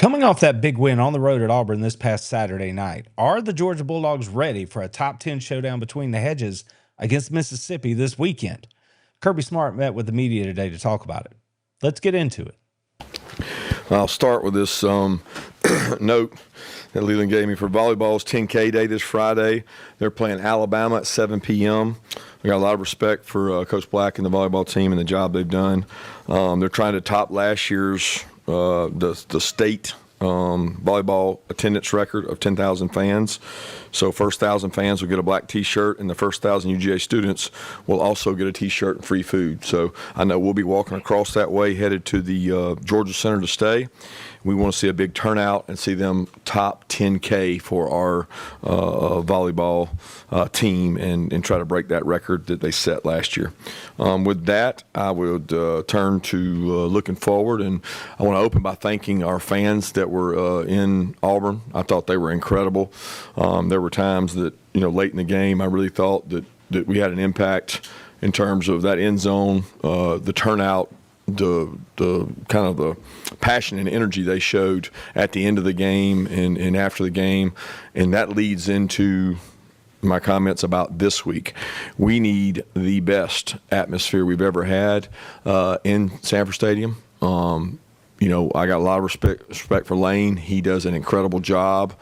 Coming off that big win on the road at Auburn this past Saturday night, are the Georgia Bulldogs ready for a top 10 showdown between the hedges against Mississippi this weekend? Kirby Smart met with the media today to talk about it. Let's get into it. I'll start with this note that Leland gave me for volleyball's 10K day this Friday. They're playing Alabama at 7 p.m. We got a lot of respect for Coach Black and the volleyball team and the job they've done. They're trying to top last year's the state volleyball attendance record of 10,000 fans. So first 1,000 fans will get a black T-shirt, and the first 1,000 UGA students will also get a T-shirt and free food. So I know we'll be walking across that way, headed to the Georgia Center to stay. We want to see a big turnout and see them top 10K for our volleyball team and try to break that record that they set last year. With that, I would turn to looking forward, and I want to open by thanking our fans that were in Auburn. I thought they were incredible. There were times that, late in the game, I really thought that we had an impact in terms of that end zone, the turnout, the kind of the passion and energy they showed at the end of the game and after the game. And that leads into my comments about this week. We need the best atmosphere we've ever had in Sanford Stadium. I got a lot of respect for Lane. He does an incredible job.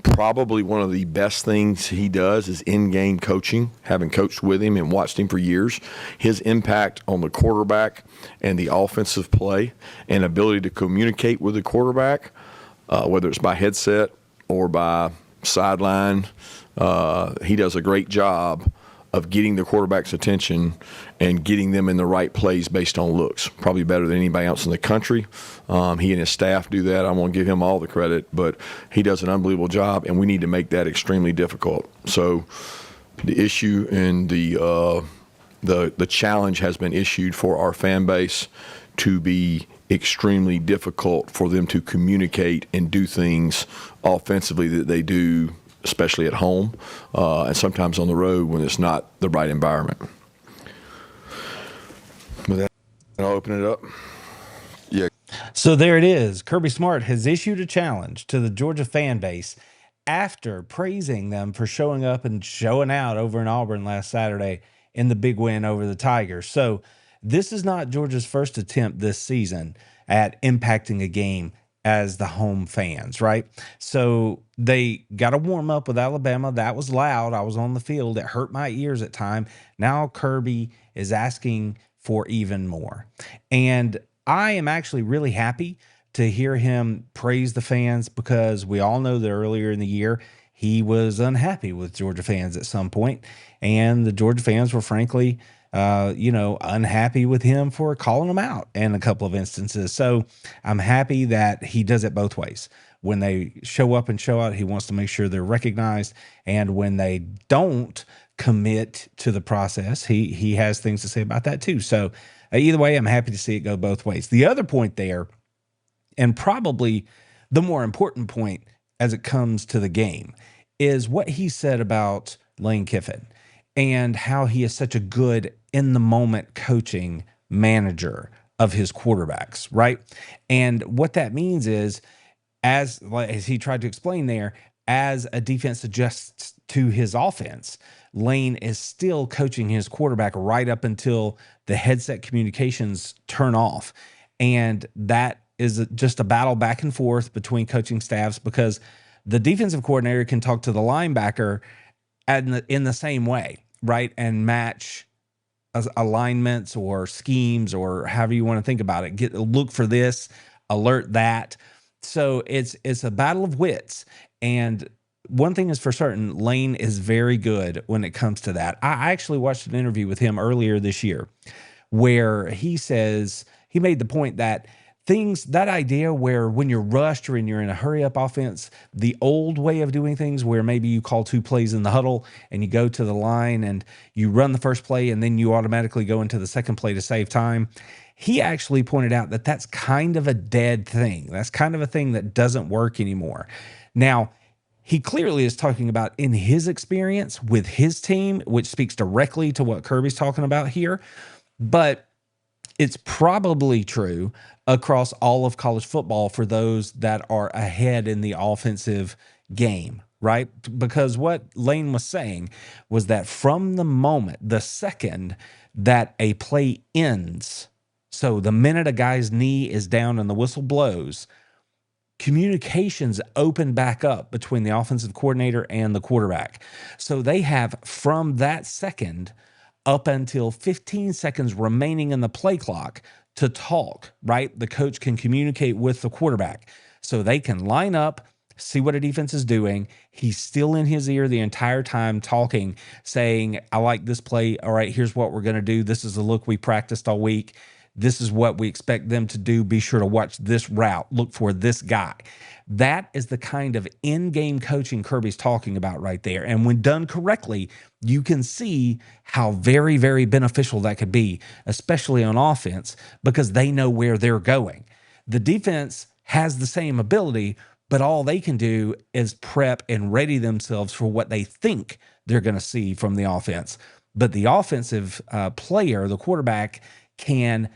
Probably one of the best things he does is in-game coaching, having coached with him and watched him for years. His impact on the quarterback and the offensive play and ability to communicate with the quarterback, whether it's by headset or by sideline, he does a great job of getting the quarterback's attention and getting them in the right plays based on looks. Probably better than anybody else in the country. He and his staff do that. I won't give him all the credit, but he does an unbelievable job, and we need to make that extremely difficult. So the issue and the challenge has been issued for our fan base to be extremely difficult for them to communicate and do things offensively that they do, especially at home, and sometimes on the road when it's not the right environment. With that, I'll open it up. Yeah. So there it is. Kirby Smart has issued a challenge to the Georgia fan base after praising them for showing up and showing out over in Auburn last Saturday in the big win over the Tigers. So this is not Georgia's first attempt this season at impacting a game as the home fans, right? So they got to warm up with Alabama. That was loud. I was on the field. It hurt my ears at time. Now Kirby is asking for even more. And I am actually really happy to hear him praise the fans, because we all know that earlier in the year, he was unhappy with Georgia fans at some point, and the Georgia fans were frankly unhappy with him for calling them out in a couple of instances. So I'm happy that he does it both ways. When they show up and show out, he wants to make sure they're recognized. And when they don't commit to the process, he has things to say about that too. So either way, I'm happy to see it go both ways. The other point there, and probably the more important point as it comes to the game, is what he said about Lane Kiffin and how he is such a good in-the-moment coaching manager of his quarterbacks, right? And what that means is, as he tried to explain there, as a defense adjusts to his offense, Lane is still coaching his quarterback right up until the headset communications turn off. And that is just a battle back and forth between coaching staffs, because the defensive coordinator can talk to the linebacker in the same way, right? And match alignments or schemes or however you want to think about it. Look for this, alert that. So it's a battle of wits. And one thing is for certain, Lane is very good when it comes to that. I actually watched an interview with him earlier this year where he made the point that that idea where when you're rushed or when you're in a hurry up offense, the old way of doing things where maybe you call 2 plays in the huddle and you go to the line and you run the first play and then you automatically go into the second play to save time. He actually pointed out that that's kind of a dead thing. That's kind of a thing that doesn't work anymore. Now, he clearly is talking about in his experience with his team, which speaks directly to what Kirby's talking about here. But It's probably true across all of college football for those that are ahead in the offensive game, right? Because what Lane was saying was that from the moment, the second that a play ends, so the minute a guy's knee is down and the whistle blows, communications open back up between the offensive coordinator and the quarterback. So they have from that second up until 15 seconds remaining in the play clock to talk, right? The coach can communicate with the quarterback so they can line up, see what a defense is doing. He's still in his ear the entire time talking, saying, I like this play. All right, here's what we're going to do. This is the look we practiced all week. This is what we expect them to do. Be sure to watch this route. Look for this guy. That is the kind of in-game coaching Kirby's talking about right there. And when done correctly, you can see how very, very beneficial that could be, especially on offense, because they know where they're going. The defense has the same ability, but all they can do is prep and ready themselves for what they think they're going to see from the offense. But the offensive player, the quarterback, can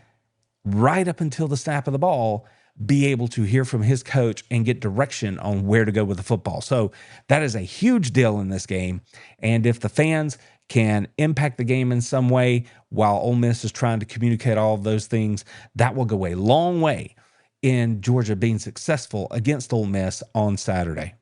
right up until the snap of the ball, be able to hear from his coach and get direction on where to go with the football. So that is a huge deal in this game. And if the fans can impact the game in some way while Ole Miss is trying to communicate all of those things, that will go a long way in Georgia being successful against Ole Miss on Saturday.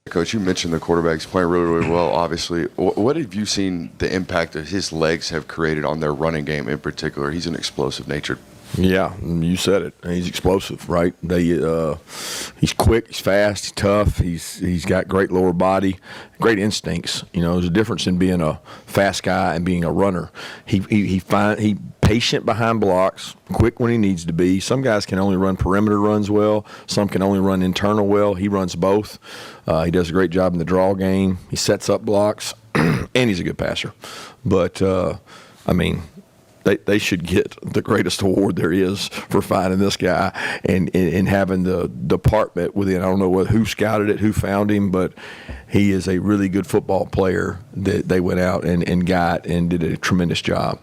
Coach, you mentioned the quarterback's playing really, really well, obviously. What have you seen the impact that his legs have created on their running game in particular? He's an explosive nature. Yeah, you said it. He's explosive, right? He's quick, he's fast, he's tough. He's got great lower body, great instincts. You know, there's a difference in being a fast guy and being a runner. He patient behind blocks, quick when he needs to be. Some guys can only run perimeter runs well. Some can only run internal well. He runs both. He does a great job in the draw game. He sets up blocks, and he's a good passer. But I mean, they should get the greatest award there is for finding this guy and having the department within. I don't know who scouted it, who found him, but he is a really good football player that they went out and got and did a tremendous job.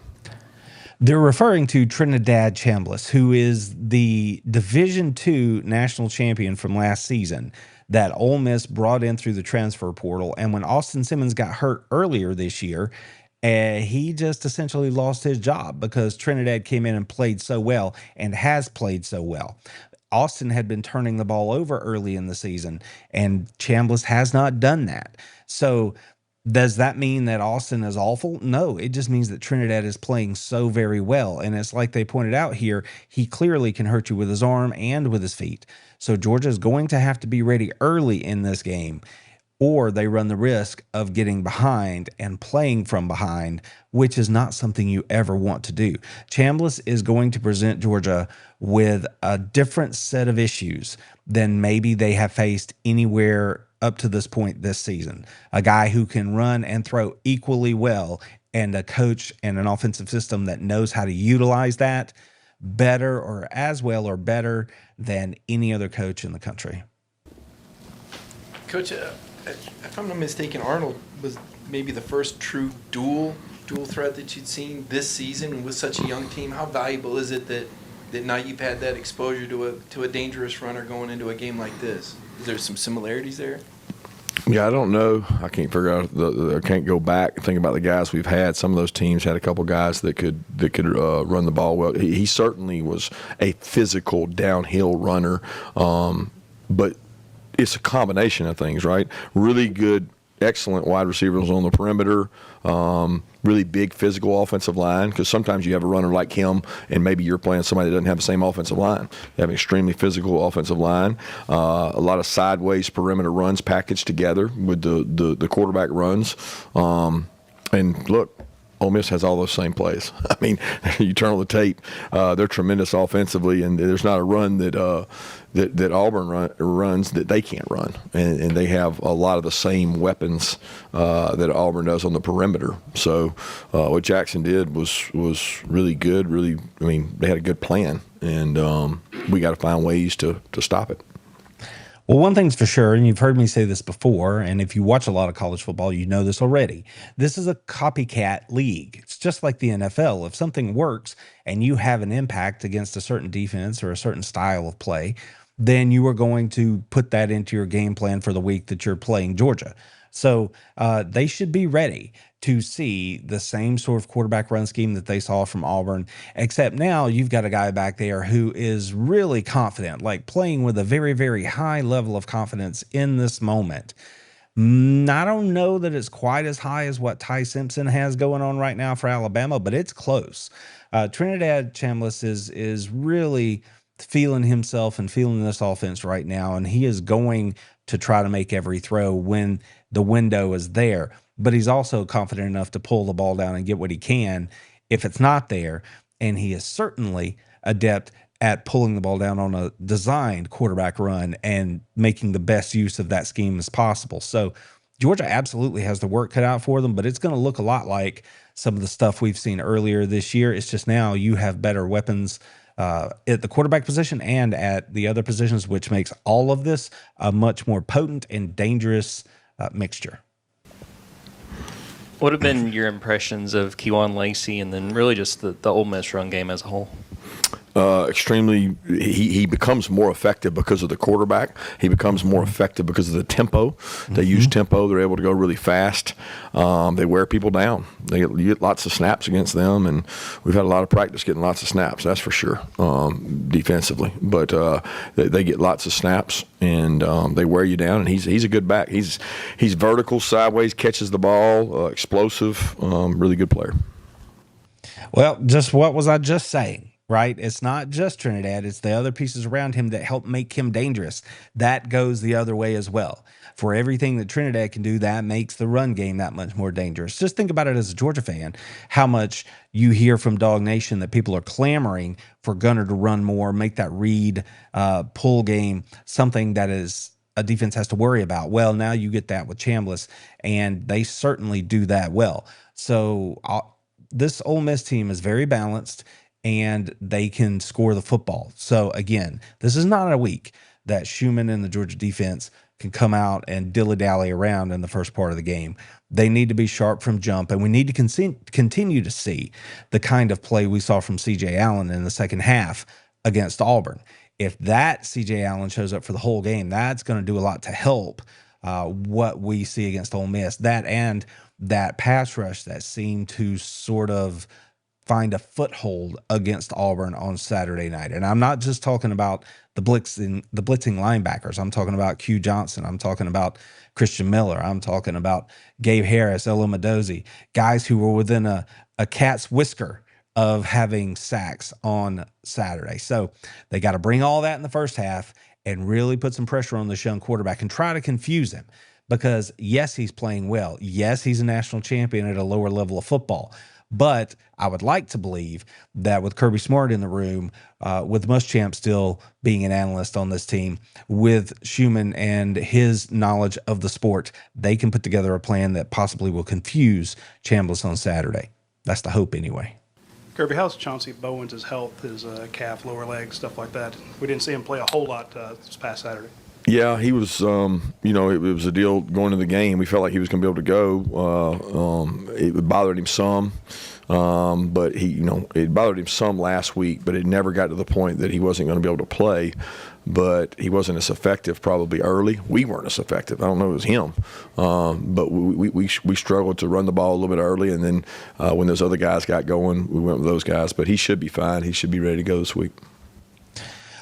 They're referring to TRINIDAD CHAMBLISS, who is the Division II national champion from last season that Ole Miss brought in through the transfer portal. And when Austin Simmons got hurt earlier this year, he just essentially lost his job because Trinidad came in and played so well and has played so well. Austin had been turning the ball over early in the season, and CHAMBLISS has not done that. So does that mean that Austin is awful? No, it just means that Trinidad is playing so very well. And it's like they pointed out here, he clearly can hurt you with his arm and with his feet. So Georgia is going to have to be ready early in this game, or they run the risk of getting behind and playing from behind, which is not something you ever want to do. CHAMBLISS is going to present Georgia with a different set of issues than maybe they have faced anywhere up to this point this season. A guy who can run and throw equally well, and a coach and an offensive system that knows how to utilize that better or as well or better than any other coach in the country. Coach, if I'm not mistaken, Arnold was maybe the first true dual threat that you'd seen this season with such a young team. How valuable is it that now you've had that exposure to a dangerous runner going into a game like this? Is there some similarities there? Yeah, I don't know. I can't figure out. I can't go back and think about the guys we've had. Some of those teams had a couple guys that could run the ball well. He certainly was a physical downhill runner, but it's a combination of things, right? Really good, excellent wide receivers on the perimeter. Really big physical offensive line, because sometimes you have a runner like him and maybe you're playing somebody that doesn't have the same offensive line. You have an extremely physical offensive line. A lot of sideways perimeter runs packaged together with the quarterback runs. And look, Ole Miss has all those same plays. I mean, you turn on the tape, they're tremendous offensively, and there's not a run that Auburn runs that they can't run, and they have a lot of the same weapons that Auburn does on the perimeter. So what Jackson did was really good. Really, I mean, they had a good plan, and we got to find ways to stop it. Well, one thing's for sure, and you've heard me say this before, and if you watch a lot of college football, you know this already. This is a copycat league. It's just like the NFL. If something works and you have an impact against a certain defense or a certain style of play, then you are going to put that into your game plan for the week that you're playing Georgia. So they should be ready to see the same sort of quarterback run scheme that they saw from Auburn, except now you've got a guy back there who is really confident, like playing with a very, very high level of confidence in this moment. I don't know that it's quite as high as what Ty Simpson has going on right now for Alabama, but it's close. Trinidad Chambliss is really feeling himself and feeling this offense right now, and he is going to try to make every throw when the window is there. But he's also confident enough to pull the ball down and get what he can if it's not there. And he is certainly adept at pulling the ball down on a designed quarterback run and making the best use of that scheme as possible. So Georgia absolutely has the work cut out for them, but it's going to look a lot like some of the stuff we've seen earlier this year. It's just now you have better weapons at the quarterback position and at the other positions, which makes all of this a much more potent and dangerous mixture. What have been your impressions of Kejuan Lacey and then really just the Ole Miss run game as a whole? Extremely, he becomes more effective because of the quarterback. He becomes more effective because of the tempo. They use tempo. They're able to go really fast. They wear people down. You get lots of snaps against them, and we've had a lot of practice getting lots of snaps, that's for sure, defensively. But they get lots of snaps, and they wear you down, and he's a good back. He's vertical, sideways, catches the ball, explosive, really good player. Well, just what was I just saying? Right? It's not just Trinidad. It's the other pieces around him that help make him dangerous. That goes the other way as well. For everything that Trinidad can do, that makes the run game that much more dangerous. Just think about it as a Georgia fan, how much you hear from Dog Nation that people are clamoring for Gunner to run more, make that read, pull game, something that is a defense has to worry about. Well, now you get that with Chambliss, and they certainly do that well. So this Ole Miss team is very balanced, and they can score the football. So again, this is not a week that Schumann and the Georgia defense can come out and dilly-dally around in the first part of the game. They need to be sharp from jump, and we need to continue to see the kind of play we saw from CJ Allen in the second half against Auburn. If that CJ Allen shows up for the whole game, that's going to do a lot to help what we see against Ole Miss. That and that pass rush that seemed to sort of find a foothold against Auburn on Saturday night. And I'm not just talking about the blitzing linebackers. I'm talking about Q Johnson. I'm talking about Christian Miller. I'm talking about Gabe Harris, Elo Madozi, guys who were within a cat's whisker of having sacks on Saturday. So they got to bring all that in the first half and really put some pressure on this young quarterback and try to confuse him. Because yes, he's playing well. Yes, he's a national champion at a lower level of football. But I would like to believe that with Kirby Smart in the room, with Muschamp still being an analyst on this team, with Schumann and his knowledge of the sport, they can put together a plan that possibly will confuse Chambliss on Saturday. That's the hope anyway. Kirby, how's Chauncey Bowens' health, his calf, lower leg, stuff like that? We didn't see him play a whole lot this past Saturday. Yeah, he was, it was a deal going to the game. We felt like he was going to be able to go. It bothered him some, but it bothered him some last week, but it never got to the point that he wasn't going to be able to play. But he wasn't as effective probably early. We weren't as effective. I don't know if it was him. But we struggled to run the ball a little bit early, and then when those other guys got going, we went with those guys. But he should be fine. He should be ready to go this week.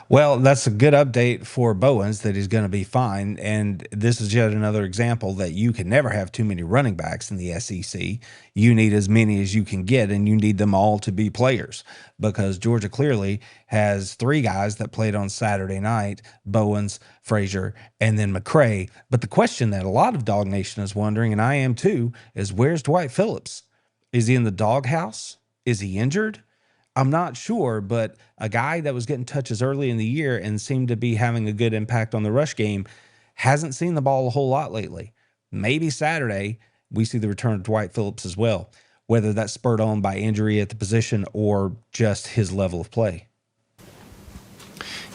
Well, that's a good update for Bowens that he's going to be fine. And this is yet another example that you can never have too many running backs in the SEC. You need as many as you can get, and you need them all to be players, because Georgia clearly has three guys that played on Saturday night: Bowens, Frazier, and then McCray. But the question that a lot of Dog Nation is wondering, and I am too, is where's Dwight Phillips? Is he in the doghouse? Is he injured? I'm not sure, but a guy that was getting touches early in the year and seemed to be having a good impact on the rush game hasn't seen the ball a whole lot lately. Maybe Saturday we see the return of Dwight Phillips as well, whether that's spurred on by injury at the position or just his level of play.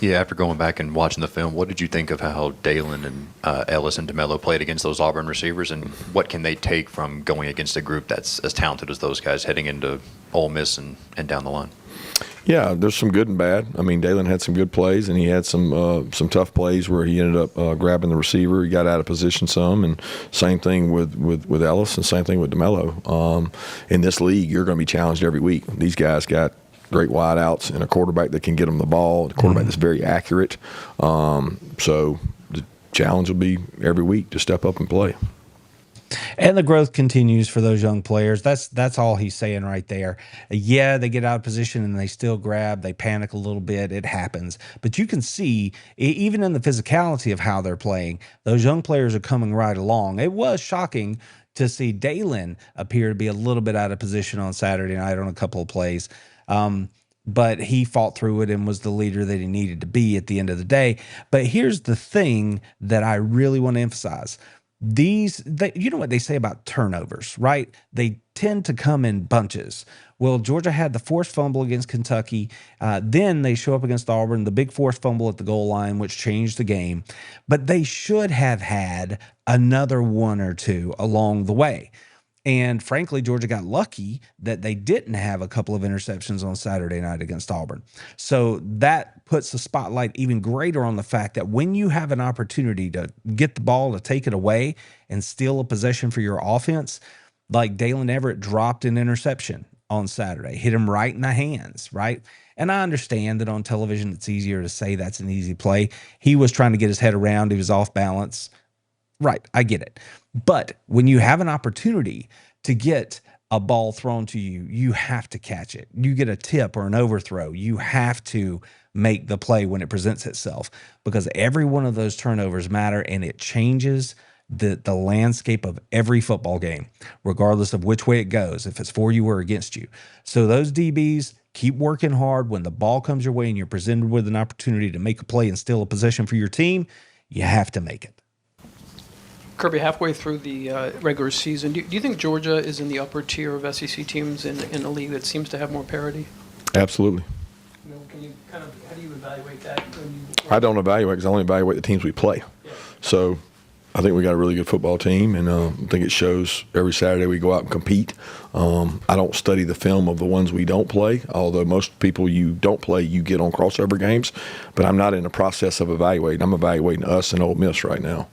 Yeah, after going back and watching the film, what did you think of how Dalen and Ellis and DeMello played against those Auburn receivers, and what can they take from going against a group that's as talented as those guys heading into Ole Miss and down the line? Yeah, there's some good and bad. I mean, Dalen had some good plays, and he had some tough plays where he ended up grabbing the receiver. He got out of position some, and same thing with Ellis, and same thing with DeMello. In this league, you're going to be challenged every week. These guys got great wideouts and a quarterback that can get them the ball, a quarterback that's very accurate. So the challenge will be every week to step up and play. And the growth continues for those young players. That's all he's saying right there. Yeah, they get out of position and they still grab. They panic a little bit. It happens. But you can see, even in the physicality of how they're playing, those young players are coming right along. It was shocking to see Dalen appear to be a little bit out of position on Saturday night on a couple of plays. But he fought through it and was the leader that he needed to be at the end of the day. But here's the thing that I really want to emphasize. You know what they say about turnovers, right? They tend to come in bunches. Well, Georgia had the forced fumble against Kentucky. Then they show up against Auburn, the big forced fumble at the goal line, which changed the game. But they should have had another one or two along the way. And frankly, Georgia got lucky that they didn't have a couple of interceptions on Saturday night against Auburn. So that puts the spotlight even greater on the fact that when you have an opportunity to get the ball, to take it away and steal a possession for your offense, like Dalen Everett dropped an interception on Saturday, hit him right in the hands, right? And I understand that on television, it's easier to say that's an easy play. He was trying to get his head around. He was off balance. Right, I get it. But when you have an opportunity to get a ball thrown to you, you have to catch it. You get a tip or an overthrow, you have to make the play when it presents itself, because every one of those turnovers matter, and it changes the landscape of every football game, regardless of which way it goes, if it's for you or against you. So those DBs, keep working hard. When the ball comes your way and you're presented with an opportunity to make a play and steal a possession for your team, you have to make it. Kirby, halfway through the regular season, do you think Georgia is in the upper tier of SEC teams in a league that seems to have more parity? Absolutely. Can you how do you evaluate that? I don't evaluate because I only evaluate the teams we play. Yeah. So I think we got a really good football team, and I think it shows every Saturday we go out and compete. I don't study the film of the ones we don't play, although most people you don't play, you get on crossover games. But I'm not in the process of evaluating. I'm evaluating us and Ole Miss right now.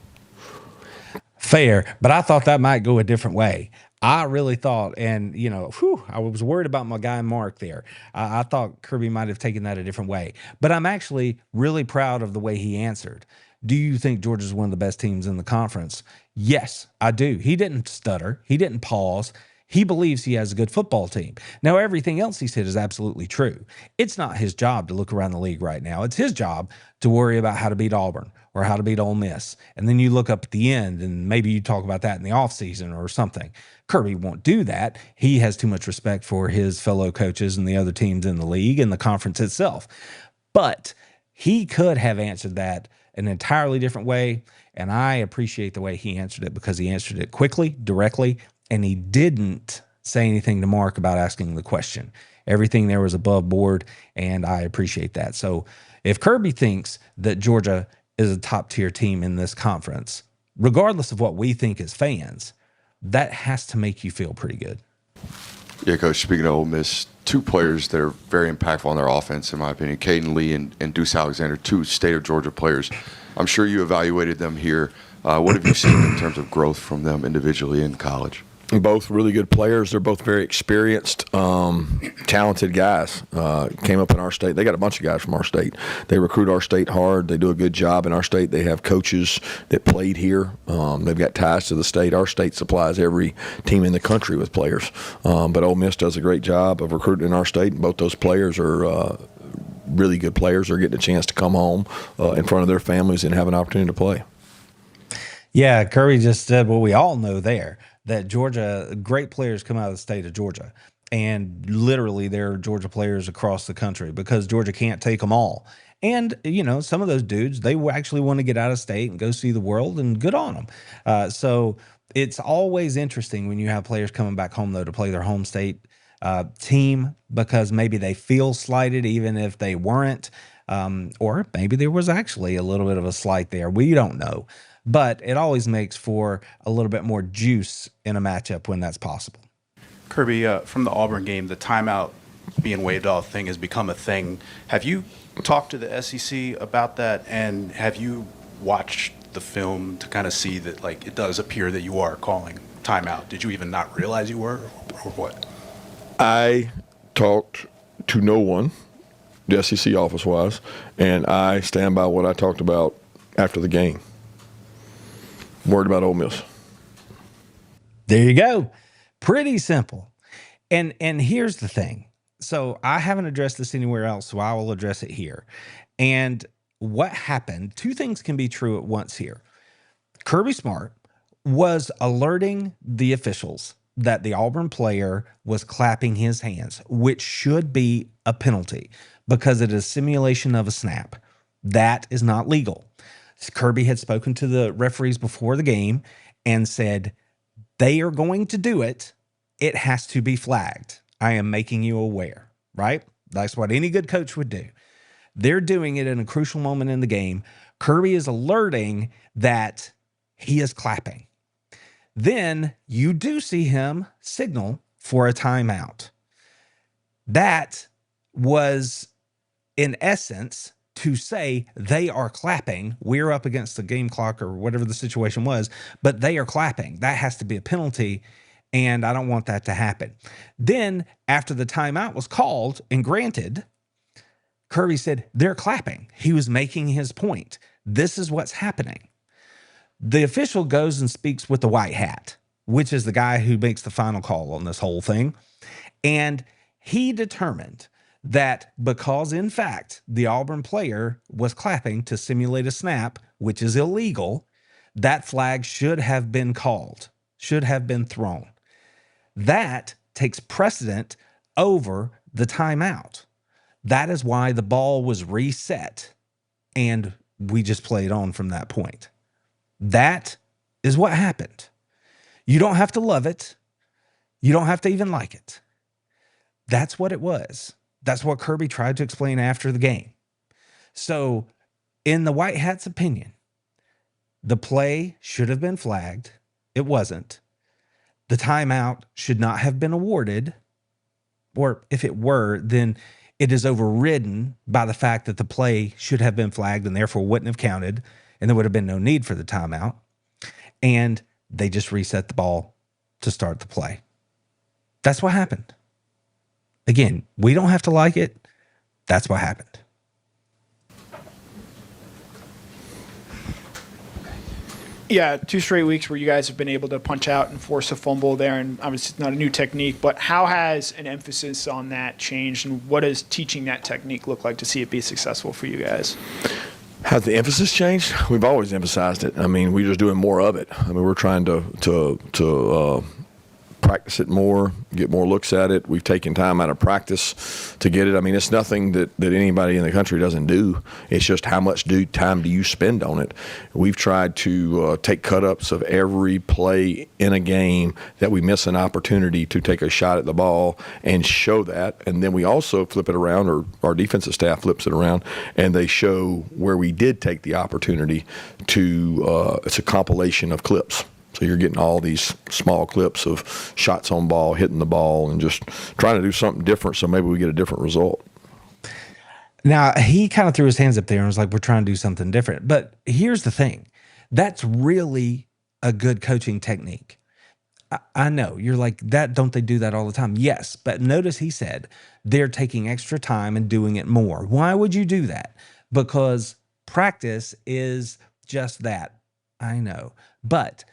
Fair, but I thought that might go a different way. I really thought, and I was worried about my guy Mark there. I thought Kirby might have taken that a different way, but I'm actually really proud of the way he answered. Do you think Georgia's one of the best teams in the conference? Yes, I do. He didn't stutter. He didn't pause. He believes he has a good football team. Now, everything else he said is absolutely true. It's not his job to look around the league right now. It's his job to worry about how to beat Auburn or how to beat Ole Miss. And then you look up at the end and maybe you talk about that in the offseason or something. Kirby won't do that. He has too much respect for his fellow coaches and the other teams in the league and the conference itself. But he could have answered that an entirely different way, and I appreciate the way he answered it because he answered it quickly, directly, and he didn't say anything to Mark about asking the question. Everything there was above board, and I appreciate that. So if Kirby thinks that Georgia is a top-tier team in this conference, regardless of what we think as fans, that has to make you feel pretty good. Yeah, Coach, speaking of Ole Miss, two players that are very impactful on their offense, in my opinion, Caden Lee and Deuce Alexander, two state of Georgia players. I'm sure you evaluated them here. What have you seen in terms of growth from them individually in college? Both really good players. They're both very experienced, talented guys. Came up in our state. They got a bunch of guys from our state. They recruit our state hard. They do a good job in our state. They have coaches that played here. They've got ties to the state. Our state supplies every team in the country with players. But Ole Miss does a great job of recruiting in our state. And both those players are really good players. They're getting a chance to come home in front of their families and have an opportunity to play. Yeah, Kirby just said what we all know there, that Georgia, great players come out of the state of Georgia. And literally there are Georgia players across the country because Georgia can't take them all. And, some of those dudes, they actually want to get out of state and go see the world, and good on them. So it's always interesting when you have players coming back home, though, to play their home state team because maybe they feel slighted even if they weren't. Or maybe there was actually a little bit of a slight there. We don't know. But it always makes for a little bit more juice in a matchup when that's possible. Kirby, from the Auburn game, the timeout being waived off thing has become a thing. Have you talked to the SEC about that, and have you watched the film to kind of see that, like, it does appear that you are calling timeout? Did you even not realize you were, or what? I talked to no one, the SEC office-wise, and I stand by what I talked about after the game. I'm worried about Ole Miss. There you go. Pretty simple. And here's the thing. So I haven't addressed this anywhere else, so I will address it here. And what happened, two things can be true at once here. Kirby Smart was alerting the officials that the Auburn player was clapping his hands, which should be a penalty because it is simulation of a snap. That is not legal. Kirby had spoken to the referees before the game and said, they are going to do it. It has to be flagged. I am making you aware, right? That's what any good coach would do. They're doing it in a crucial moment in the game. Kirby is alerting that he is clapping. Then you do see him signal for a timeout. That was, in essence, to say they are clapping. We're up against the game clock or whatever the situation was, but they are clapping. That has to be a penalty, and I don't want that to happen. Then, after the timeout was called and granted, Kirby said, they're clapping. He was making his point. This is what's happening. The official goes and speaks with the white hat, which is the guy who makes the final call on this whole thing. And he determined that because, in fact, the Auburn player was clapping to simulate a snap, which is illegal, that flag should have been called, should have been thrown. That takes precedent over the timeout. That is why the ball was reset, and we just played on from that point. That is what happened. You don't have to love it. You don't have to even like it. That's what it was. That's what Kirby tried to explain after the game. So, in the White Hat's opinion, the play should have been flagged. It wasn't. The timeout should not have been awarded. Or if it were, then it is overridden by the fact that the play should have been flagged and therefore wouldn't have counted, and there would have been no need for the timeout. And they just reset the ball to start the play. That's what happened. Again, we don't have to like it. That's what happened. Yeah, 2 straight weeks where you guys have been able to punch out and force a fumble there, and obviously it's not a new technique, but how has an emphasis on that changed, and what does teaching that technique look like to see it be successful for you guys? Has the emphasis changed? We've always emphasized it. I mean, we're just doing more of it. I mean, we're trying to practice it more, get more looks at it. We've taken time out of practice to get it. I mean, it's nothing that anybody in the country doesn't do. It's just how much time do you spend on it. We've tried to take cut-ups of every play in a game that we miss an opportunity to take a shot at the ball and show that. And then we also flip it around, or our defensive staff flips it around, and they show where we did take the opportunity to it's a compilation of clips. So you're getting all these small clips of shots on ball, hitting the ball, and just trying to do something different so maybe we get a different result. Now, he kind of threw his hands up there and was like, we're trying to do something different. But here's the thing. That's really a good coaching technique. I know. You're like, that. Don't they do that all the time? Yes. But notice he said they're taking extra time and doing it more. Why would you do that? Because practice is just that. I know. But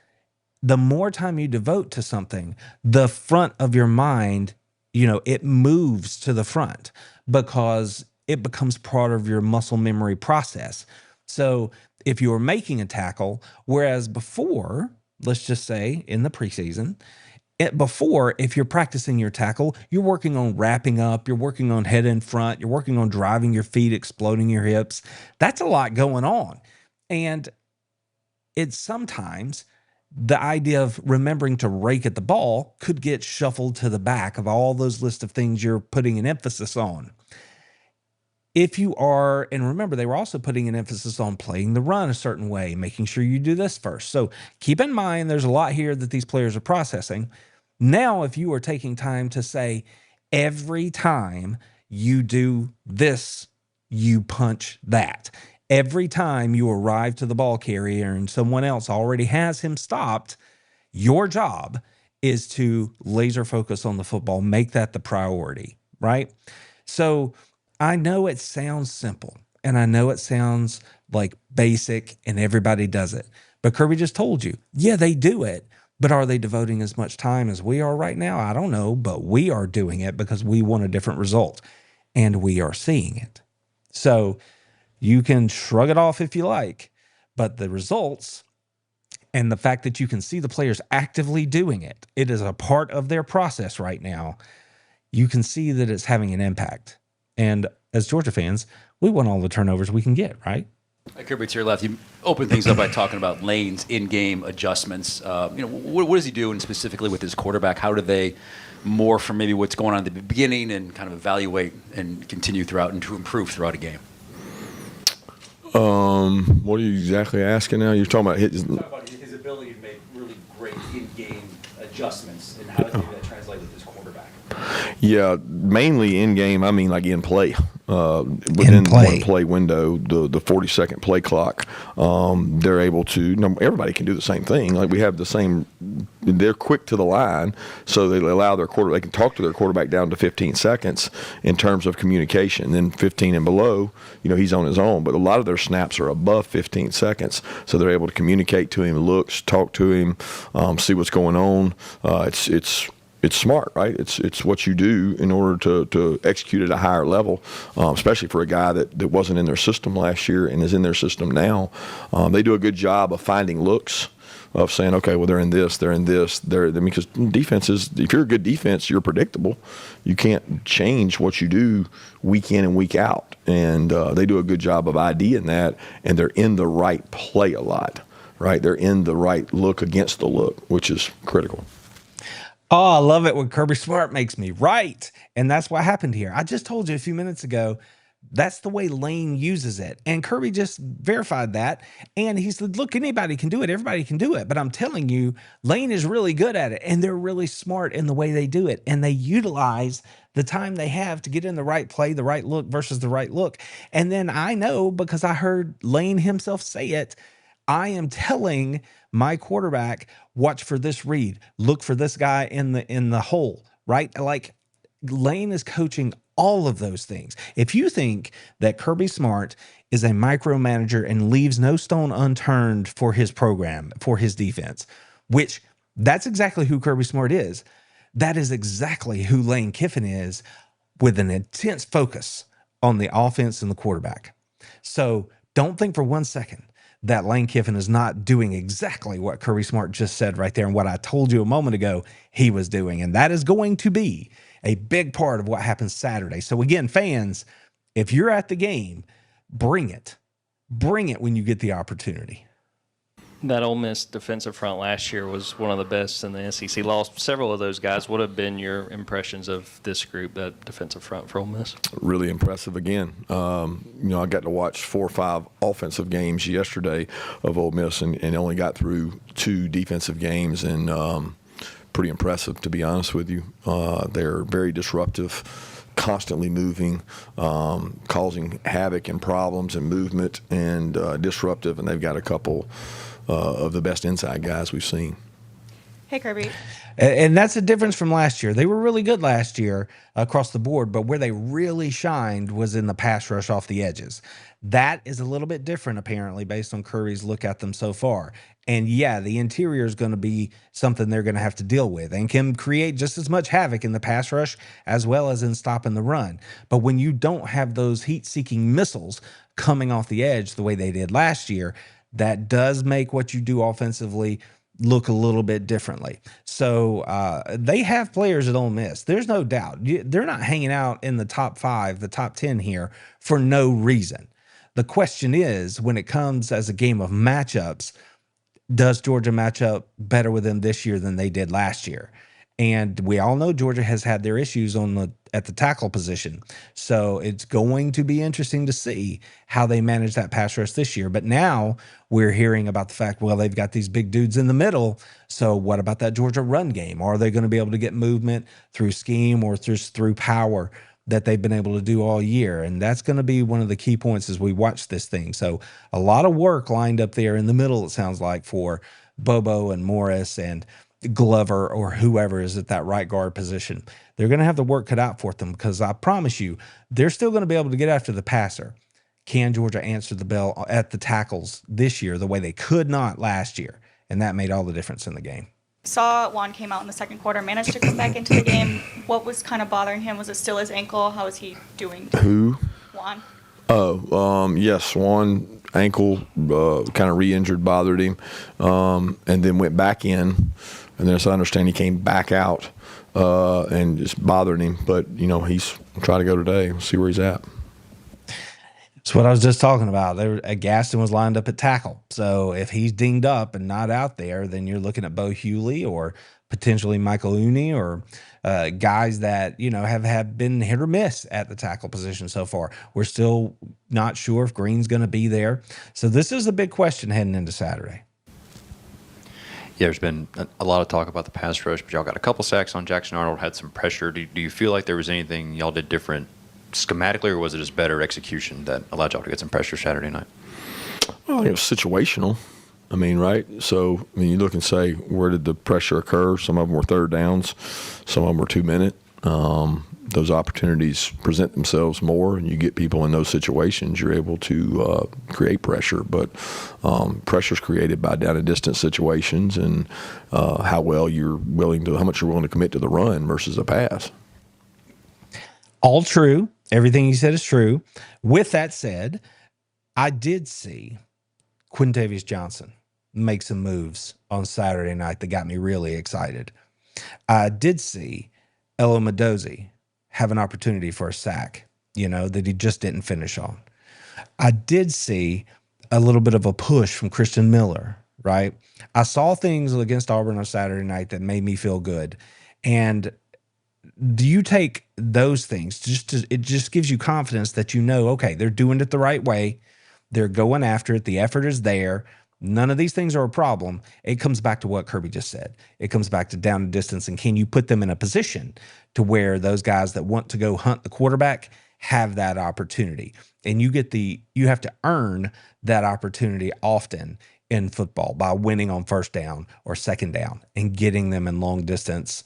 the more time you devote to something, the front of your mind, it moves to the front because it becomes part of your muscle memory process. So if you're making a tackle, whereas before, let's just say in the preseason, if you're practicing your tackle, you're working on wrapping up, you're working on head in front, you're working on driving your feet, exploding your hips. That's a lot going on. And it's sometimes the idea of remembering to rake at the ball could get shuffled to the back of all those list of things you're putting an emphasis on. if you are, and remember, they were also putting an emphasis on playing the run a certain way, making sure you do this first. So keep in mind, there's a lot here that these players are processing. Now, if you are taking time to say, every time you do this, you punch that. Every time you arrive to the ball carrier and someone else already has him stopped, your job is to laser focus on the football, make that the priority, right? So I know it sounds simple and I know it sounds like basic and everybody does it, but Kirby just told you, yeah, they do it, but are they devoting as much time as we are right now? I don't know, but we are doing it because we want a different result and we are seeing it. So you can shrug it off if you like, but the results and the fact that you can see the players actively doing it, it is a part of their process right now. You can see that it's having an impact. And as Georgia fans, we want all the turnovers we can get, right? Kirby, to your left, you opened things up by talking about Lane's in-game adjustments. What is he doing specifically with his quarterback? How do they morph from maybe what's going on at the beginning and kind of evaluate and continue throughout and to improve throughout a game? What are you exactly asking now? You're talking about his Ability to make really great in-game adjustments, and how does that translate with his quarterback? Yeah, mainly in game. I mean, like in play, within one play window, the 40-second play clock. They're able to. Everybody can do the same thing. Like we have the same. They're quick to the line, so they allow their quarterback. They can talk to their quarterback down to 15 seconds in terms of communication. Then 15 and below, he's on his own. But a lot of their snaps are above 15 seconds, so they're able to communicate to him, talk to him, see what's going on. It's smart, right? It's what you do in order to execute at a higher level, especially for a guy that wasn't in their system last year and is in their system now. They do a good job of finding looks, of saying, okay, well, they're in this. Because defenses, if you're a good defense, you're predictable. You can't change what you do week in and week out. And they do a good job of IDing that, and they're in the right play a lot, right? They're in the right look against the look, which is critical. Oh, I love it when Kirby Smart makes me right. And that's what happened here. I just told you a few minutes ago, that's the way Lane uses it. And Kirby just verified that. And he said, look, anybody can do it. Everybody can do it. But I'm telling you, Lane is really good at it. And they're really smart in the way they do it. And they utilize the time they have to get in the right play, the right look versus the right look. And then I know, because I heard Lane himself say it, I am telling my quarterback, watch for this read, look for this guy in the hole, right? Like Lane is coaching all of those things. If you think that Kirby Smart is a micromanager and leaves no stone unturned for his program, for his defense, which that's exactly who Kirby Smart is. That is exactly who Lane Kiffin is, with an intense focus on the offense and the quarterback. So don't think for 1 second that Lane Kiffin is not doing exactly what Kirby Smart just said right there and what I told you a moment ago he was doing. And that is going to be a big part of what happens Saturday. So again, fans, if you're at the game, bring it. Bring it when you get the opportunity. That Ole Miss defensive front last year was one of the best in the SEC. Lost several of those guys. What have been your impressions of this group, that defensive front for Ole Miss? Really impressive again. I got to watch 4 or 5 offensive games yesterday of Ole Miss and only got through 2 defensive games, and pretty impressive, to be honest with you. They're very disruptive, constantly moving, causing havoc and problems and movement, and disruptive, and they've got a couple of the best inside guys we've seen. Hey, Kirby. And that's a difference from last year. They were really good last year across the board, but where they really shined was in the pass rush off the edges. That is a little bit different, apparently, based on Curry's look at them so far. And yeah, the interior is going to be something they're going to have to deal with and can create just as much havoc in the pass rush as well as in stopping the run. But when you don't have those heat-seeking missiles coming off the edge the way they did last year, that does make what you do offensively look a little bit differently. So they have players at Ole Miss. There's no doubt. They're not hanging out in the top 5, the top 10 here for no reason. The question is, when it comes as a game of matchups, does Georgia match up better with them this year than they did last year? And we all know Georgia has had their issues at the tackle position. So it's going to be interesting to see how they manage that pass rush this year. But now we're hearing about the fact, well, they've got these big dudes in the middle. So what about that Georgia run game? Are they going to be able to get movement through scheme or just through power that they've been able to do all year? And that's going to be one of the key points as we watch this thing. So a lot of work lined up there in the middle, it sounds like, for Bobo and Morris and Glover or whoever is at that right guard position. They're going to have the work cut out for them, because I promise you, they're still going to be able to get after the passer. Can Georgia answer the bell at the tackles this year the way they could not last year? And that made all the difference in the game. Saw Juan came out in the second quarter, managed to come back into the game. What was kind of bothering him? Was it still his ankle? How is he doing? Who? Juan. Yes, one ankle kind of re-injured, bothered him, and then went back in. And then, as I understand, he came back out and just bothered him. But, he's trying to go today. We'll see where he's at. That's what I was just talking about. Gaston was lined up at tackle. So if he's dinged up and not out there, then you're looking at Bo Hewley or potentially Michael Uni or guys that, have been hit or miss at the tackle position so far. We're still not sure if Green's going to be there. So this is a big question heading into Saturday. Yeah, there's been a lot of talk about the pass rush, but y'all got a couple sacks on Jackson Arnold, had some pressure. Do you feel like there was anything y'all did different schematically, or was it just better execution that allowed y'all to get some pressure Saturday night? Well, it was situational. Right? So, you look and say, where did the pressure occur? Some of them were third downs. Some of them were 2-minute. Those opportunities present themselves more, and you get people in those situations, you're able to create pressure. But pressure's created by down and distance situations and how much you're willing to commit to the run versus the pass. All true. Everything you said is true. With that said, I did see Quintavious Johnson make some moves on Saturday night that got me really excited. I did see Elo Mendoza have an opportunity for a sack, that he just didn't finish on. I did see a little bit of a push from Christian Miller, right? I saw things against Auburn on Saturday night that made me feel good. And do you take those things, it just gives you confidence that okay, they're doing it the right way. They're going after it. The effort is there. None of these things are a problem. It comes back to what Kirby just said. It comes back to down and distance, and can you put them in a position to where those guys that want to go hunt the quarterback have that opportunity? And you have to earn that opportunity often in football by winning on first down or second down and getting them in long distance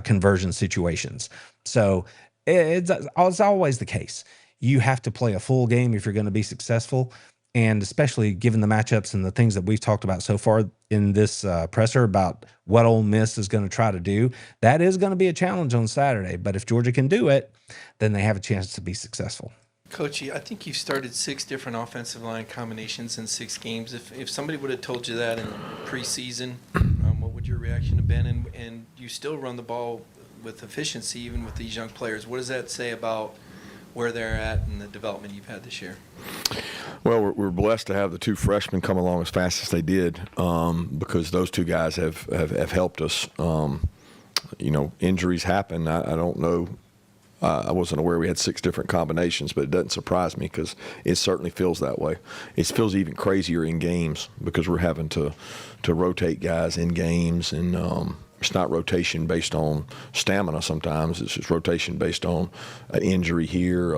conversion situations. So it's always the case. You have to play a full game if you're going to be successful. And especially given the matchups and the things that we've talked about so far in this presser about what Ole Miss is going to try to do, that is going to be a challenge on Saturday. But if Georgia can do it, then they have a chance to be successful. Coachy, I think you've started 6 different offensive line combinations in 6 games. If somebody would have told you that in preseason, what would your reaction have been? And you still run the ball with efficiency even with these young players. What does that say about where they're at and the development you've had this year? Well, we're blessed to have the 2 freshmen come along as fast as they did, because those 2 guys have helped us. Injuries happen. I don't know. I wasn't aware we had 6 different combinations, but it doesn't surprise me because it certainly feels that way. It feels even crazier in games because we're having to rotate guys in games, and it's not rotation based on stamina sometimes. It's just rotation based on an injury here,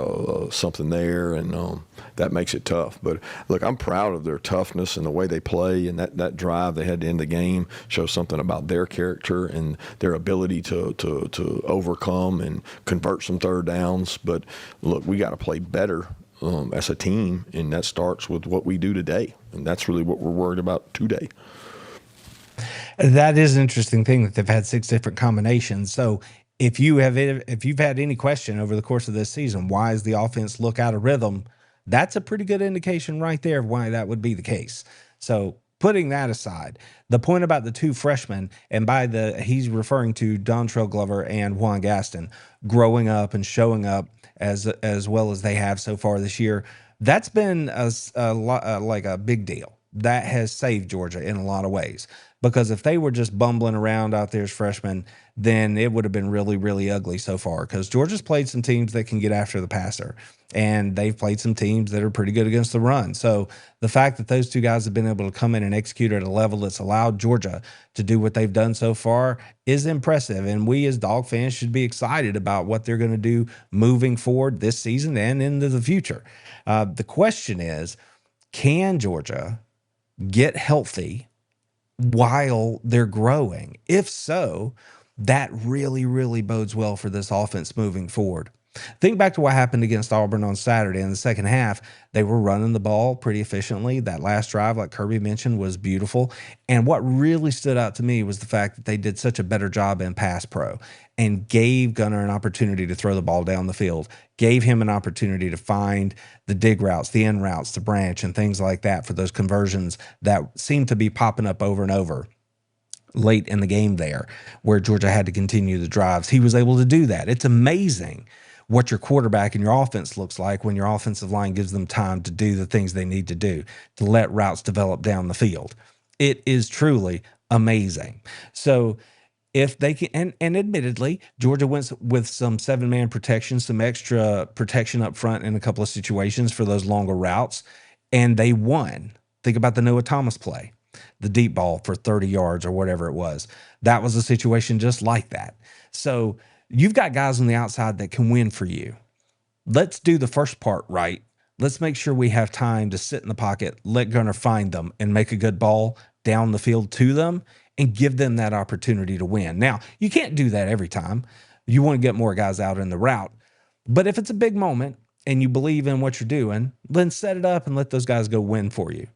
something there, and that makes it tough. But, look, I'm proud of their toughness and the way they play, and that drive they had to end the game shows something about their character and their ability to overcome and convert some third downs. But, look, we got to play better as a team, and that starts with what we do today, and that's really what we're worried about today. That is an interesting thing that they've had 6 different combinations. So if you've had any question over the course of this season, why does the offense look out of rhythm? That's a pretty good indication right there of why that would be the case. So putting that aside, the point about the 2 freshmen, and he's referring to Dontrell Glover and Juan Gaston growing up and showing up as well as they have so far this year. That's been like a big deal, that has saved Georgia in a lot of ways. Because if they were just bumbling around out there as freshmen, then it would have been really, really ugly so far. Because Georgia's played some teams that can get after the passer, and they've played some teams that are pretty good against the run. So the fact that those two guys have been able to come in and execute at a level that's allowed Georgia to do what they've done so far is impressive. And we as Dog fans should be excited about what they're going to do moving forward this season and into the future. The question is, can Georgia get healthy while they're growing? If so, that really, really bodes well for this offense moving forward. Think back to what happened against Auburn on Saturday in the second half. They were running the ball pretty efficiently. That last drive, like Kirby mentioned, was beautiful. And what really stood out to me was the fact that they did such a better job in pass pro and gave Gunner an opportunity to throw the ball down the field, gave him an opportunity to find the dig routes, the in routes, the branch, and things like that for those conversions that seemed to be popping up over and over late in the game there, where Georgia had to continue the drives. He was able to do that. It's amazing what your quarterback and your offense looks like when your offensive line gives them time to do the things they need to do, to let routes develop down the field. It is truly amazing. So if they can, and admittedly, Georgia went with some 7-man protection, some extra protection up front in a couple of situations for those longer routes, and they won. Think about the Noah Thomas play, the deep ball for 30 yards or whatever it was. That was a situation just like that. So you've got guys on the outside that can win for you. Let's do the first part right. Let's make sure we have time to sit in the pocket, let Gunner find them, and make a good ball down the field to them and give them that opportunity to win. Now, you can't do that every time. You want to get more guys out in the route. But if it's a big moment and you believe in what you're doing, then set it up and let those guys go win for you.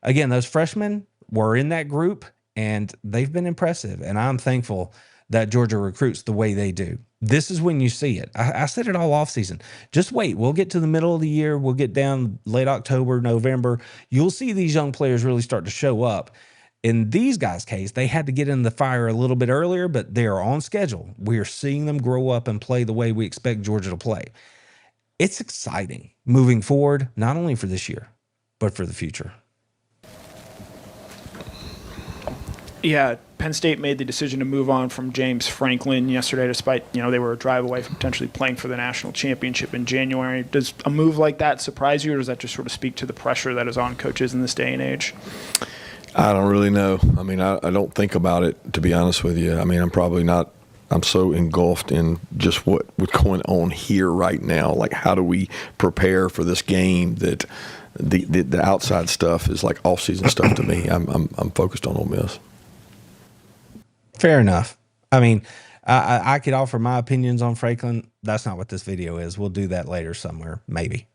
Again, those freshmen were in that group, and they've been impressive. And I'm thankful that Georgia recruits the way they do. This is when you see it. I said it all offseason. Just wait. We'll get to the middle of the year. We'll get down late October, November. You'll see these young players really start to show up. In these guys' case, they had to get in the fire a little bit earlier, but they are on schedule. We are seeing them grow up and play the way we expect Georgia to play. It's exciting moving forward, not only for this year, but for the future. Yeah, Penn State made the decision to move on from James Franklin yesterday, despite, they were a drive away from potentially playing for the national championship in January. Does a move like that surprise you, or does that just sort of speak to the pressure that is on coaches in this day and age? I don't really know. I mean, I don't think about it, to be honest with you. I mean, I'm so engulfed in just what's going on here right now. Like, how do we prepare for this game that the outside stuff is like off-season stuff to me. I'm focused on Ole Miss. Fair enough. I mean, I could offer my opinions on Franklin. That's not what this video is. We'll do that later somewhere, maybe.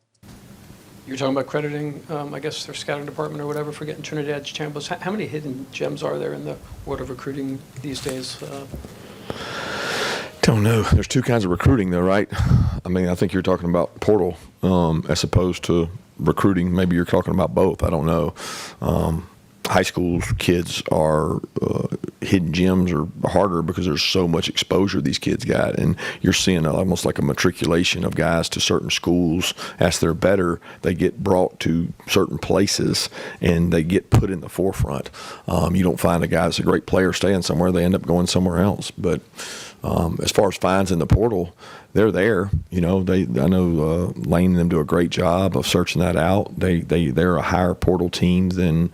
You're talking about crediting, I guess, their scouting department or whatever for getting Trinidad's CHAMBLISS. How many hidden gems are there in the world of recruiting these days? Don't know. There's two kinds of recruiting, though, right? I mean, I think you're talking about portal as opposed to recruiting. Maybe you're talking about both. I don't know. High school kids are hidden gems are harder because there's so much exposure these kids got, and you're seeing almost like a matriculation of guys to certain schools. As they're better, they get brought to certain places and they get put in the forefront. You don't find a guy that's a great player staying somewhere; they end up going somewhere else. But as far as finds in the portal, they're there. You know, I know Lane and them do a great job of searching that out. They're a higher portal team than,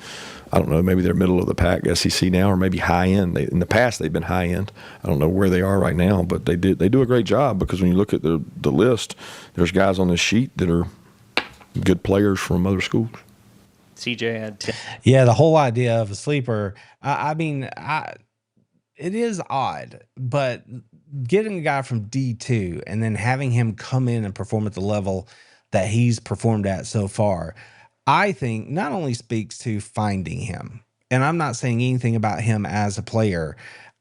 I don't know, maybe they're middle of the pack SEC now, or maybe high end. In the past, they've been high end. I don't know where they are right now, but they do a great job, because when you look at the list, there's guys on this sheet that are good players from other schools. CJ had 10. Yeah, the whole idea of a sleeper, it is odd, but getting a guy from D2 and then having him come in and perform at the level that he's performed at so far, I think not only speaks to finding him, and I'm not saying anything about him as a player,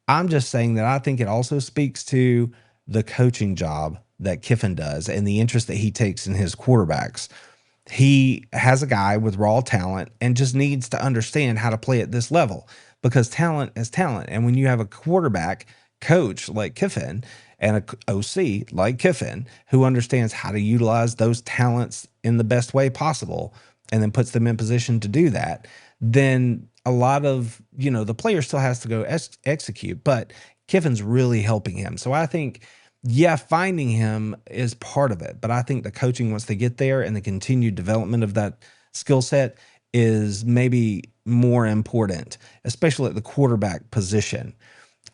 I'm just saying that I think it also speaks to the coaching job that Kiffin does and the interest that he takes in his quarterbacks. He has a guy with raw talent and just needs to understand how to play at this level, because talent is talent. And when you have a quarterback coach like Kiffin and an OC like Kiffin who understands how to utilize those talents in the best way possible and then puts them in position to do that, then a lot of, the player still has to go execute, but Kiffin's really helping him. So I think, yeah, finding him is part of it, but I think the coaching once they get there and the continued development of that skill set is maybe more important, especially at the quarterback position.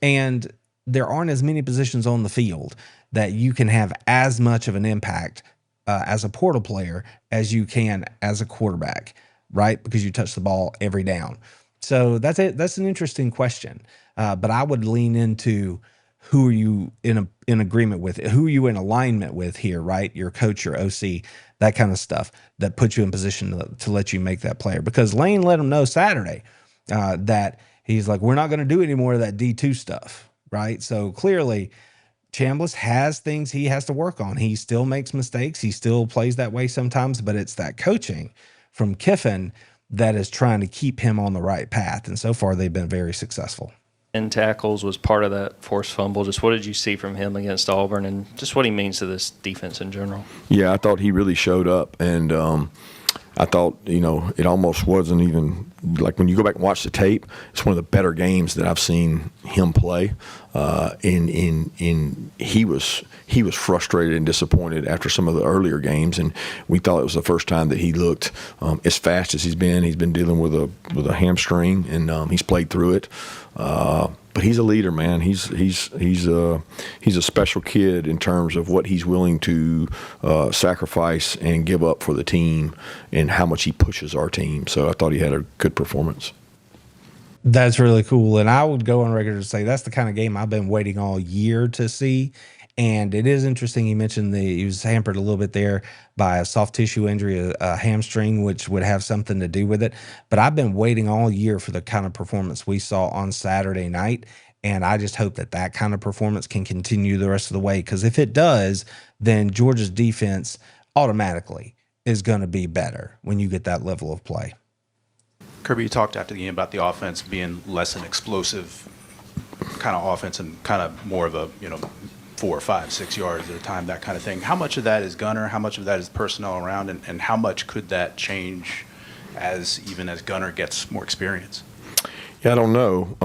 And there aren't as many positions on the field that you can have as much of an impact as a portal player as you can as a quarterback, right? Because you touch the ball every down. So that's it. That's an interesting question. But I would lean into who are you in agreement with? Who are you in alignment with here, right? Your coach, your OC, that kind of stuff that puts you in position to let you make that player. Because Lane let him know Saturday that he's like, we're not going to do any more of that D2 stuff, right? So clearly, Chambliss has things he has to work on. He still makes mistakes. He still plays that way sometimes, but it's that coaching from Kiffin that is trying to keep him on the right path. And so far, they've been very successful. And tackles was part of that forced fumble. Just what did you see from him against Auburn, and just what he means to this defense in general? Yeah, I thought he really showed up, and I thought, it almost wasn't even like when you go back and watch the tape, it's one of the better games that I've seen him play. He was frustrated and disappointed after some of the earlier games, and we thought it was the first time that he looked as fast as he's been. He's been dealing with a hamstring, and he's played through it. But he's a leader, man. He's a special kid in terms of what he's willing to sacrifice and give up for the team, and how much he pushes our team. So I thought he had a good performance. That's really cool. And I would go on record to say that's the kind of game I've been waiting all year to see. And it is interesting. He mentioned he was hampered a little bit there by a soft tissue injury, a hamstring, which would have something to do with it. But I've been waiting all year for the kind of performance we saw on Saturday night. And I just hope that that kind of performance can continue the rest of the way. Because if it does, then Georgia's defense automatically is going to be better when you get that level of play. Kirby, you talked after the game about the offense being less an explosive kind of offense and kind of more of a, 4, 5, 6 yards at a time, that kind of thing. How much of that is Gunner? How much of that is personnel around? And how much could that change even as Gunner gets more experience? Yeah, I don't know.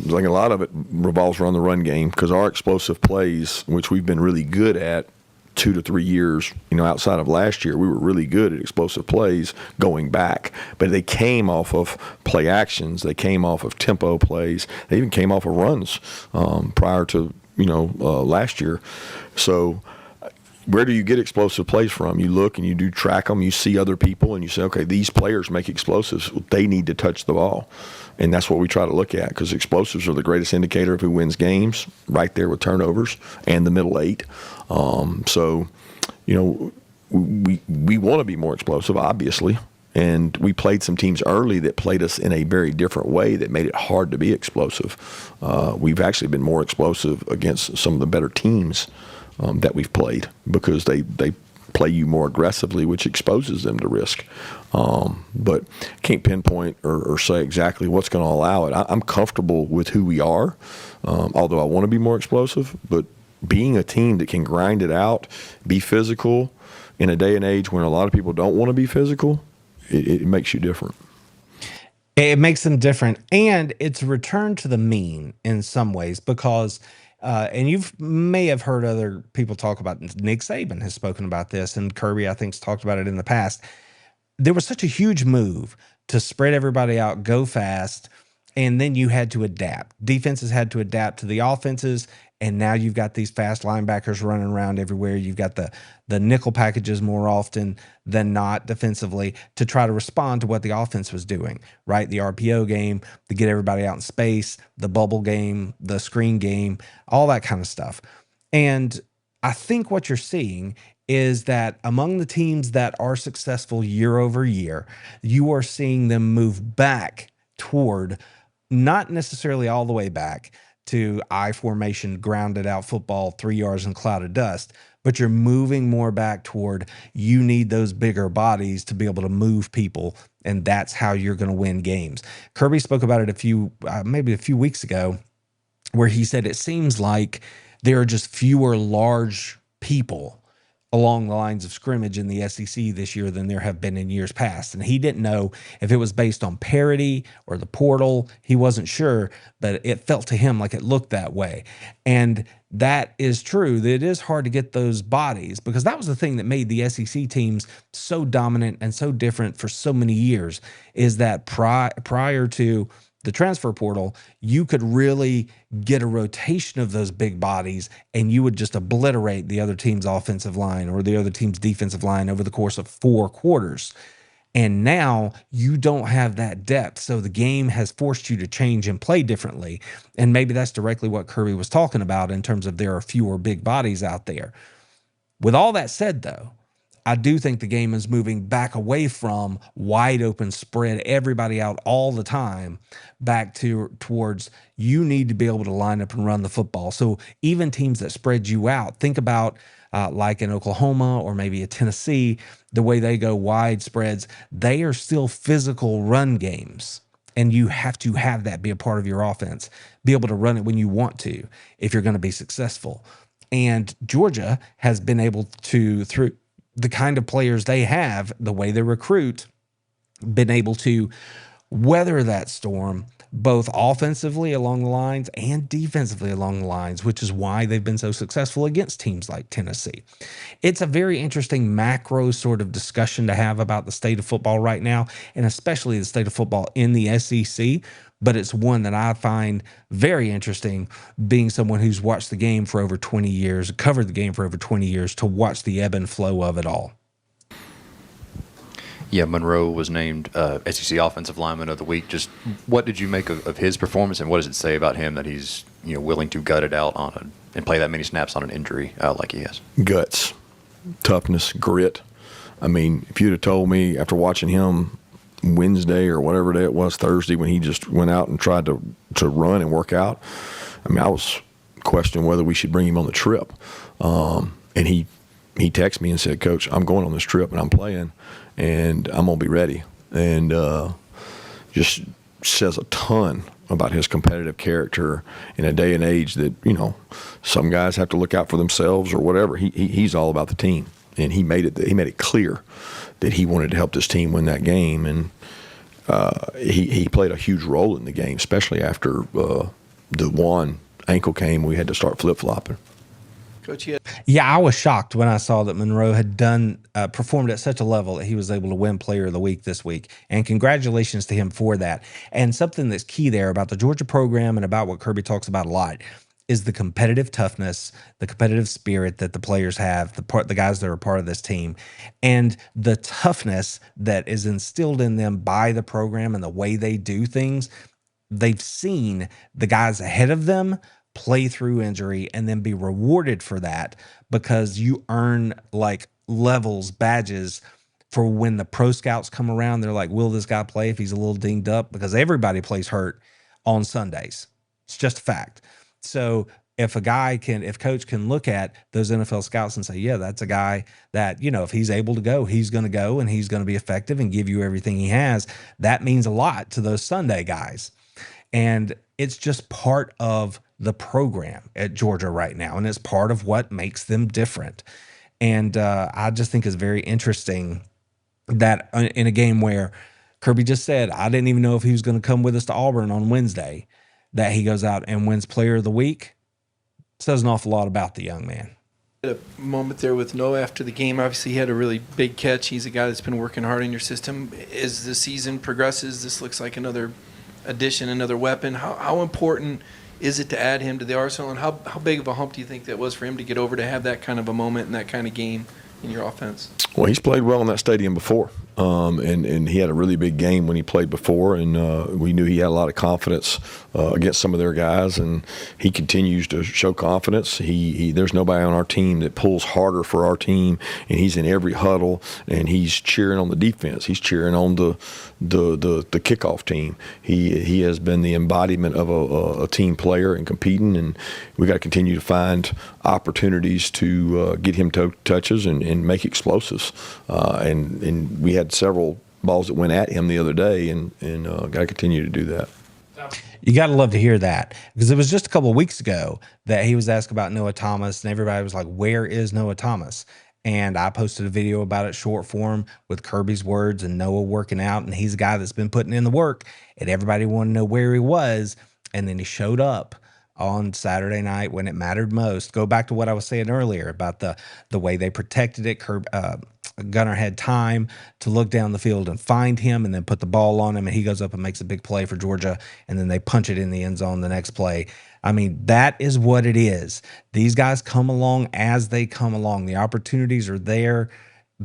Like a lot of it revolves around the run game, because our explosive plays, which we've been really good at 2 to 3 years, outside of last year, we were really good at explosive plays going back. But they came off of play actions. They came off of tempo plays. They even came off of runs prior to last year. So where do you get explosive plays from? You look and you do track them. You see other people and you say, okay, these players make explosives. They need to touch the ball. And that's what we try to look at, because explosives are the greatest indicator of who wins games, right there with turnovers and the middle eight. So, we want to be more explosive, obviously. And we played some teams early that played us in a very different way that made it hard to be explosive. We've actually been more explosive against some of the better teams that we've played, because they play you more aggressively, which exposes them to risk. But can't pinpoint or say exactly what's going to allow it. I'm comfortable with who we are, although I want to be more explosive. But being a team that can grind it out, be physical, in a day and age when a lot of people don't want to be physical, it makes you different. It makes them different, and it's a return to the mean in some ways, because and you may have heard other people talk about, Nick Saban has spoken about this, and Kirby, I think, has talked about it in the past. There was such a huge move to spread everybody out, go fast, and then you had to adapt. Defenses had to adapt to the offenses, and now you've got these fast linebackers running around everywhere. You've got the nickel packages more often than not defensively to try to respond to what the offense was doing, right? The RPO game, to get everybody out in space, the bubble game, the screen game, all that kind of stuff. And I think what you're seeing is that among the teams that are successful year over year, you are seeing them move back toward, not necessarily all the way back to I formation, grounded out football, 3 yards and cloud of dust, but you're moving more back toward, you need those bigger bodies to be able to move people, and that's how you're going to win games. Kirby spoke about it maybe a few weeks ago, where he said it seems like there are just fewer large people along the lines of scrimmage in the SEC this year than there have been in years past. And he didn't know if it was based on parity or the portal. He wasn't sure, but it felt to him like it looked that way. And that is true. That it is hard to get those bodies, because that was the thing that made the SEC teams so dominant and so different for so many years, is that prior to the transfer portal, you could really get a rotation of those big bodies and you would just obliterate the other team's offensive line or the other team's defensive line over the course of 4 quarters. And now you don't have that depth. So the game has forced you to change and play differently. And maybe that's directly what Kirby was talking about in terms of there are fewer big bodies out there. With all that said, though, I do think the game is moving back away from wide open spread, everybody out all the time, back towards you need to be able to line up and run the football. So even teams that spread you out, think about like in Oklahoma or maybe a Tennessee, the way they go wide spreads, they are still physical run games. And you have to have that be a part of your offense, be able to run it when you want to if you're going to be successful. And Georgia has been able to, through the kind of players they have, the way they recruit, been able to weather that storm, both offensively along the lines and defensively along the lines, which is why they've been so successful against teams like Tennessee. It's a very interesting macro sort of discussion to have about the state of football right now, and especially the state of football in the SEC. But it's one that I find very interesting, being someone who's watched the game for over 20 years, covered the game for over 20 years, to watch the ebb and flow of it all. Yeah, MONROE was named SEC Offensive Lineman of the Week. Just what did you make of his performance, and what does it say about him that he's willing to gut it out and play that many snaps on an injury like he has? Guts, toughness, grit. I mean, if you'd have told me after watching him Wednesday or whatever day it was, Thursday, when he just went out and tried to run and work out, I mean, I was questioning whether we should bring him on the trip. And he texted me and said, "Coach, I'm going on this trip and I'm playing and I'm going to be ready." And just says a ton about his competitive character in a day and age that, some guys have to look out for themselves or whatever. He's all about the team, and he made it clear that he wanted to help this team win that game. And he played a huge role in the game, especially after the JUAN ankle came. We had to start flip-flopping. Coach, Yeah, I was shocked when I saw that MONROE had performed at such a level that he was able to win Player of the Week this week. And congratulations to him for that. And something that's key there about the Georgia program and about what Kirby talks about a lot is the competitive toughness, the competitive spirit that the players have, the guys that are part of this team, and the toughness that is instilled in them by the program and the way they do things. They've seen the guys ahead of them play through injury and then be rewarded for that, because you earn like levels, badges for when the pro scouts come around. They're like, will this guy play if he's a little dinged up? Because everybody plays hurt on Sundays. It's just a fact. So if coach can look at those NFL scouts and say, yeah, that's a guy that, if he's able to go, he's going to go and he's going to be effective and give you everything he has, that means a lot to those Sunday guys. And it's just part of the program at Georgia right now, and it's part of what makes them different. And I just think it's very interesting that in a game where Kirby just said, I didn't even know if he was going to come with us to Auburn on Wednesday, that he goes out and wins Player of the Week. Says an awful lot about the young man. A moment there with Noah after the game. Obviously, he had a really big catch. He's a guy that's been working hard in your system. As the season progresses, this looks like another addition, another weapon. How important is it to add him to the arsenal, and how big of a hump do you think that was for him to get over to have that kind of a moment and that kind of game in your offense? Well, he's played well in that stadium before, and he had a really big game when he played before, and we knew he had a lot of confidence against some of their guys, and he continues to show confidence. There's nobody on our team that pulls harder for our team, and he's in every huddle, and he's cheering on the defense. He's cheering on the kickoff team. He has been the embodiment of a team player and competing, and we got to continue to find opportunities to get him touches and make explosives. And we had several balls that went at him the other day, and got to continue to do that. You got to love to hear that, because it was just a couple of weeks ago that he was asked about Noah Thomas, and everybody was like, where is Noah Thomas? And I posted a video about it, short form, with Kirby's words and Noah working out. And he's a guy that's been putting in the work, and everybody wanted to know where he was. And then he showed up on Saturday night when it mattered most. Go back to what I was saying earlier about the way they protected it. Gunner had time to look down the field and find him and then put the ball on him, and he goes up and makes a big play for Georgia, and then they punch it in the end zone the next play. I mean, that is what it is. These guys come along as they come along. The opportunities are there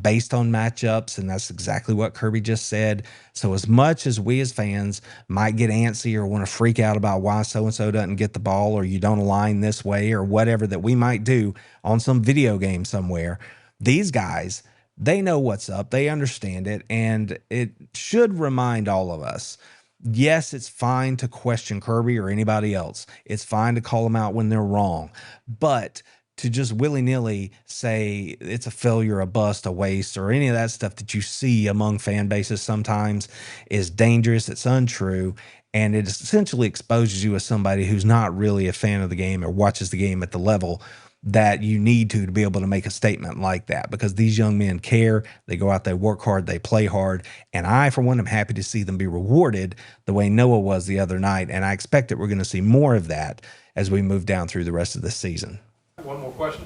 based on matchups, and that's exactly what Kirby just said. So as much as we as fans might get antsy or want to freak out about why so-and-so doesn't get the ball or you don't align this way or whatever that we might do on some video game somewhere, these guys, they know what's up. They understand it, and it should remind all of us, yes, it's fine to question Kirby or anybody else. It's fine to call them out when they're wrong, but to just willy-nilly say it's a failure, a bust, a waste, or any of that stuff that you see among fan bases sometimes is dangerous. It's untrue, and it essentially exposes you as somebody who's not really a fan of the game or watches the game at the level that you need to be able to make a statement like that, because these young men care. They go out, they work hard, they play hard, and I, for one, am happy to see them be rewarded the way Noah was the other night, and I expect that we're going to see more of that as we move down through the rest of the season. One more question.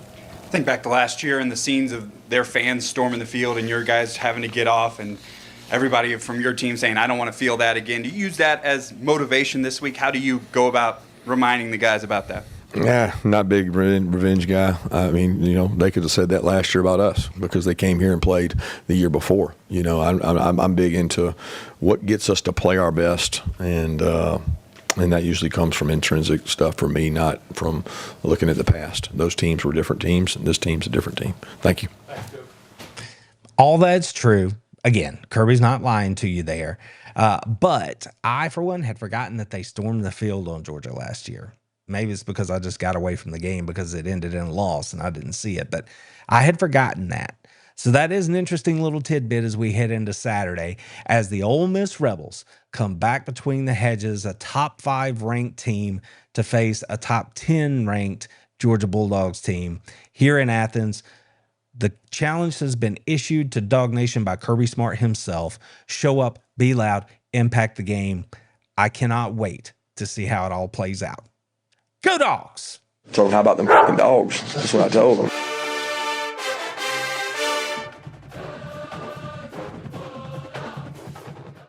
Think back to last year and the scenes of their fans storming the field and your guys having to get off and everybody from your team saying, I don't want to feel that again. Do you use that as motivation this week? How do you go about reminding the guys about that? Yeah, not a big revenge guy. I mean, they could have said that last year about us because they came here and played the year before. I'm big into what gets us to play our best, and that usually comes from intrinsic stuff for me, not from looking at the past. Those teams were different teams, and this team's a different team. Thank you. All that's true. Again, Kirby's not lying to you there. But I, for one, had forgotten that they stormed the field on Georgia last year. Maybe it's because I just got away from the game because it ended in a loss and I didn't see it. But I had forgotten that. So that is an interesting little tidbit as we head into Saturday, as the Ole Miss Rebels come back between the hedges, a top 5 ranked team to face a top 10 ranked Georgia Bulldogs team here in Athens. The challenge has been issued to Dog Nation by Kirby Smart himself. Show up, be loud, impact the game. I cannot wait to see how it all plays out. Go Dogs! Told him, how about them fucking dogs? That's what I told him.